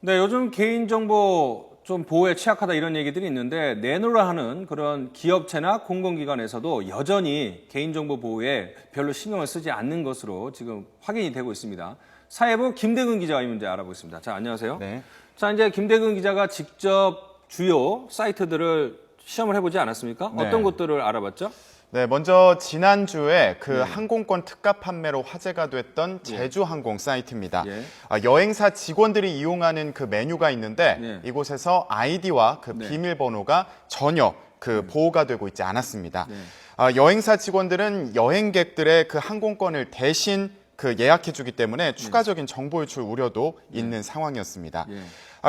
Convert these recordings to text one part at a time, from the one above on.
네, 요즘 개인정보 좀 보호에 취약하다 이런 얘기들이 있는데 내노라 하는 그런 기업체나 공공기관에서도 여전히 개인정보 보호에 별로 신경을 쓰지 않는 것으로 지금 확인이 되고 있습니다. 사회부 김대근 기자가 이 문제 알아보겠습니다. 자, 안녕하세요. 네. 자, 이제 김대근 기자가 직접 주요 사이트들을 시험을 해보지 않았습니까? 네. 어떤 것들을 알아봤죠? 네, 먼저 지난주에 그 항공권 특가 판매로 화제가 됐던 제주항공 사이트입니다. 예. 여행사 직원들이 이용하는 그 메뉴가 있는데 이곳에서 아이디와 그 비밀번호가 전혀 그 보호가 되고 있지 않았습니다. 여행사 직원들은 여행객들의 그 항공권을 대신 그 예약해주기 때문에 추가적인 정보 유출 우려도 있는 상황이었습니다.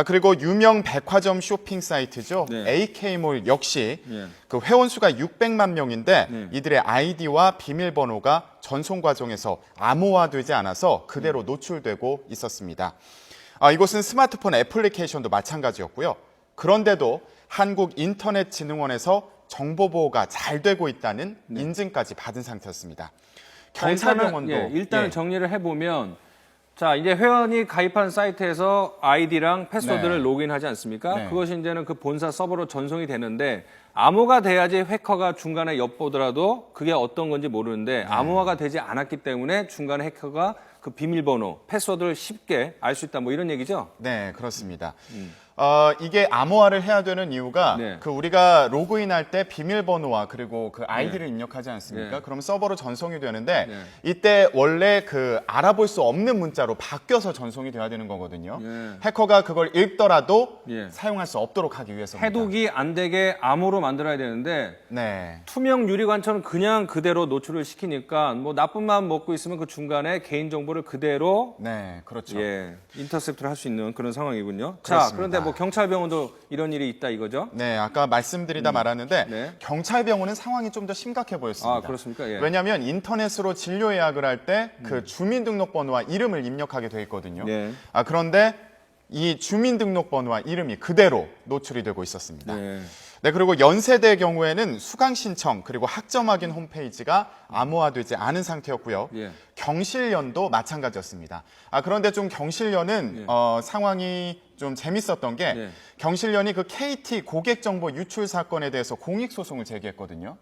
그리고 유명 백화점 쇼핑 사이트죠. AK몰 역시 그 회원수가 600만 명인데 이들의 아이디와 비밀번호가 전송 과정에서 암호화되지 않아서 그대로 노출되고 있었습니다. 이곳은 스마트폰 애플리케이션도 마찬가지였고요. 그런데도 한국인터넷진흥원에서 정보보호가 잘 되고 있다는 인증까지 받은 상태였습니다. 경찰병원도 일단 정리를 해보면 자, 이제 회원이 가입한 사이트에서 아이디랑 패스워드를 로그인하지 않습니까? 그것이 이제는 그 본사 서버로 전송이 되는데 암호가 돼야지 해커가 중간에 엿보더라도 그게 어떤 건지 모르는데 암호화가 되지 않았기 때문에 중간에 해커가 그 비밀번호, 패스워드를 쉽게 알 수 있다 뭐 이런 얘기죠? 네, 그렇습니다. 이게 암호화를 해야 되는 이유가 그 우리가 로그인할 때 비밀번호와 그리고 그 아이디를 입력하지 않습니까? 그럼 서버로 전송이 되는데 이때 원래 그 알아볼 수 없는 문자로 바뀌어서 전송이 돼야 되는 거거든요. 해커가 그걸 읽더라도 사용할 수 없도록 하기 위해서입니다. 해독이 안 되게 암호로 만들어야 되는데 투명 유리관처럼 그냥 그대로 노출을 시키니까 뭐 나쁜 마음 먹고 있으면 그 중간에 개인정보를 그대로 그렇죠. 인터셉트를 할 수 있는 그런 상황이군요. 그렇습니다. 자, 그런데 뭐 경찰병원도 이런 일이 있다 이거죠? 네, 아까 말씀드리다 말았는데 경찰병원은 상황이 좀 더 심각해 보였습니다. 아, 그렇습니까? 예. 왜냐하면 인터넷으로 진료 예약을 할 때 그 주민등록번호와 이름을 입력하게 돼 있거든요. 그런데 이 주민등록번호와 이름이 그대로 노출이 되고 있었습니다. 네, 그리고 연세대의 경우에는 수강 신청 그리고 학점 확인 홈페이지가 암호화되지 않은 상태였고요. 경실련도 마찬가지였습니다. 그런데 좀 경실련은 상황이 좀 재밌었던 게 경실련이 그 KT 고객정보 유출 사건에 대해서 공익소송을 제기했거든요.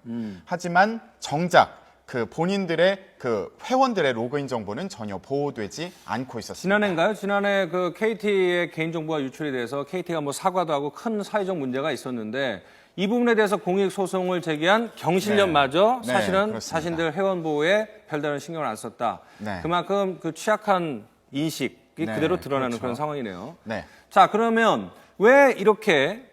하지만 정작 그 본인들의 그 회원들의 로그인 정보는 전혀 보호되지 않고 있었습니다. 지난해인가요? 지난해 그 KT의 개인정보가 유출이 돼서 KT가 뭐 사과도 하고 큰 사회적 문제가 있었는데 이 부분에 대해서 공익소송을 제기한 경실련마저 사실은 그렇습니다. 자신들 회원 보호에 별다른 신경을 안 썼다. 그만큼 그 취약한 인식이 그대로 드러나는 그런 상황이네요. 자, 그러면 왜 이렇게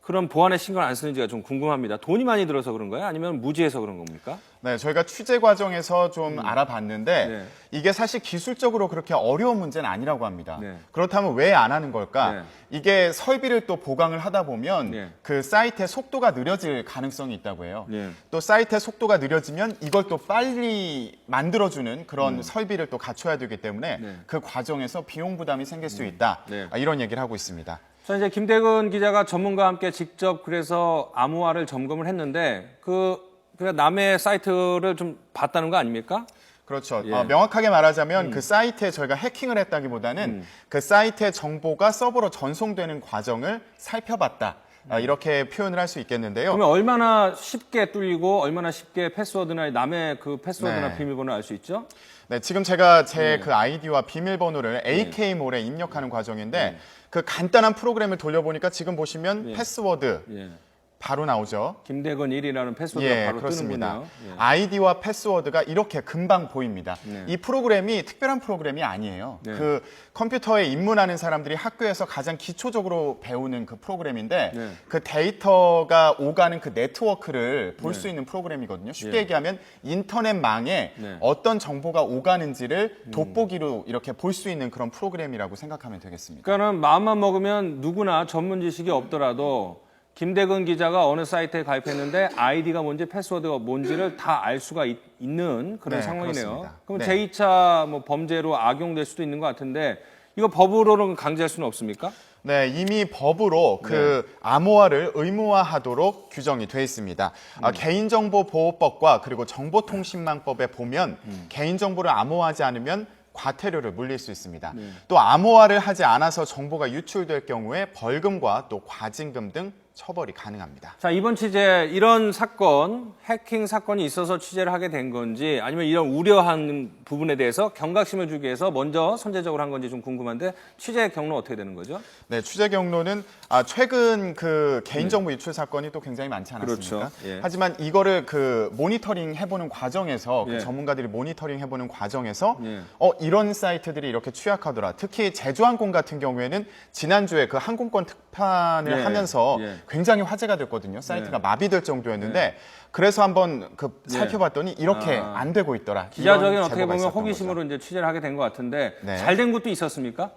그런 보안에 신경을 안 쓰는지가 좀 궁금합니다. 돈이 많이 들어서 그런 거예요? 아니면 무지해서 그런 겁니까? 네, 저희가 취재 과정에서 좀 알아봤는데 이게 사실 기술적으로 그렇게 어려운 문제는 아니라고 합니다. 그렇다면 왜 안 하는 걸까? 이게 설비를 또 보강을 하다 보면 그 사이트의 속도가 느려질 가능성이 있다고 해요. 또 사이트의 속도가 느려지면 이걸 또 빨리 만들어주는 그런 설비를 또 갖춰야 되기 때문에 그 과정에서 비용 부담이 생길 수 있다. 이런 얘기를 하고 있습니다. 자, 이제 김대근 기자가 전문가와 함께 직접 그래서 암호화를 점검을 했는데 그냥 남의 사이트를 좀 봤다는 거 아닙니까? 그렇죠. 명확하게 말하자면 그 사이트에 저희가 해킹을 했다기보다는 그 사이트의 정보가 서버로 전송되는 과정을 살펴봤다. 이렇게 표현을 할 수 있겠는데요. 그러면 얼마나 쉽게 뚫리고 얼마나 쉽게 패스워드나 남의 그 패스워드나 비밀번호를 알 수 있죠? 네, 지금 제가 제 그 아이디와 비밀번호를 AK몰에 입력하는 과정인데 그 간단한 프로그램을 돌려보니까 지금 보시면 패스워드 바로 나오죠. 김대건 1이라는 패스워드가 바로 그렇습니다. 뜨는군요. 아이디와 패스워드가 이렇게 금방 보입니다. 이 프로그램이 특별한 프로그램이 아니에요. 그 컴퓨터에 입문하는 사람들이 학교에서 가장 기초적으로 배우는 그 프로그램인데 그 데이터가 오가는 그 네트워크를 볼 수 있는 프로그램이거든요. 쉽게 얘기하면 인터넷망에 어떤 정보가 오가는지를 돋보기로 이렇게 볼 수 있는 그런 프로그램이라고 생각하면 되겠습니다. 그러니까는 마음만 먹으면 누구나 전문 지식이 없더라도 김대근 기자가 어느 사이트에 가입했는데 아이디가 뭔지 패스워드가 뭔지를 다 알 수가 있는 그런 상황이네요. 그렇습니다. 그럼 제2차 뭐 범죄로 악용될 수도 있는 것 같은데 이거 법으로는 강제할 수는 없습니까? 네, 이미 법으로 그 암호화를 의무화하도록 규정이 돼 있습니다. 개인정보보호법과 그리고 정보통신망법에 보면 개인정보를 암호화하지 않으면 과태료를 물릴 수 있습니다. 또 암호화를 하지 않아서 정보가 유출될 경우에 벌금과 또 과징금 등 처벌이 가능합니다. 자, 이번 취재 이런 사건, 해킹 사건이 있어서 취재를 하게 된 건지 아니면 이런 우려하는 부분에 대해서 경각심을 주기 위해서 먼저 선제적으로 한 건지 좀 궁금한데 취재 경로 어떻게 되는 거죠? 네, 취재 경로는 최근 그 개인정보 유출 사건이 또 굉장히 많지 않았습니까? 그렇죠. 예. 하지만 이거를 그 모니터링 해보는 과정에서 예. 그 전문가들이 모니터링 해보는 과정에서 예. 이런 사이트들이 이렇게 취약하더라. 특히 제주항공 같은 경우에는 지난주에 그 항공권 특판을 예. 하면서 예. 굉장히 화제가 됐거든요. 사이트가 마비될 정도였는데 그래서 한번 그 살펴봤더니 이렇게 안 되고 있더라. 기자적인 이런 어떻게 제보가 보면 있었던 호기심으로 거죠. 이제 취재를 하게 된 것 같은데 네. 잘 된 것도 있었습니까?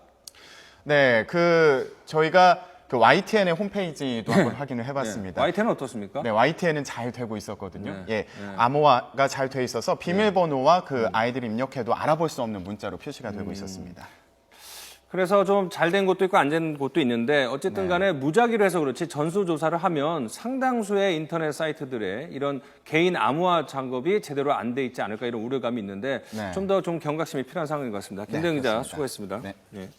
네, 그 저희가 그 YTN의 홈페이지도 한번 확인을 해봤습니다. YTN은 어떻습니까? 네, YTN은 잘 되고 있었거든요. 네. 예, 암호화가 잘 돼 있어서 비밀번호와 그 아이디를 입력해도 알아볼 수 없는 문자로 표시가 되고 있었습니다. 그래서 좀 잘 된 곳도 있고 안 된 곳도 있는데 어쨌든 간에 무작위로 해서 그렇지 전수조사를 하면 상당수의 인터넷 사이트들의 이런 개인 암호화 작업이 제대로 안 돼 있지 않을까 이런 우려감이 있는데 네. 좀 더 좀 경각심이 필요한 상황인 것 같습니다. 김대영 기자 그렇습니다. 수고했습니다. 네. 예.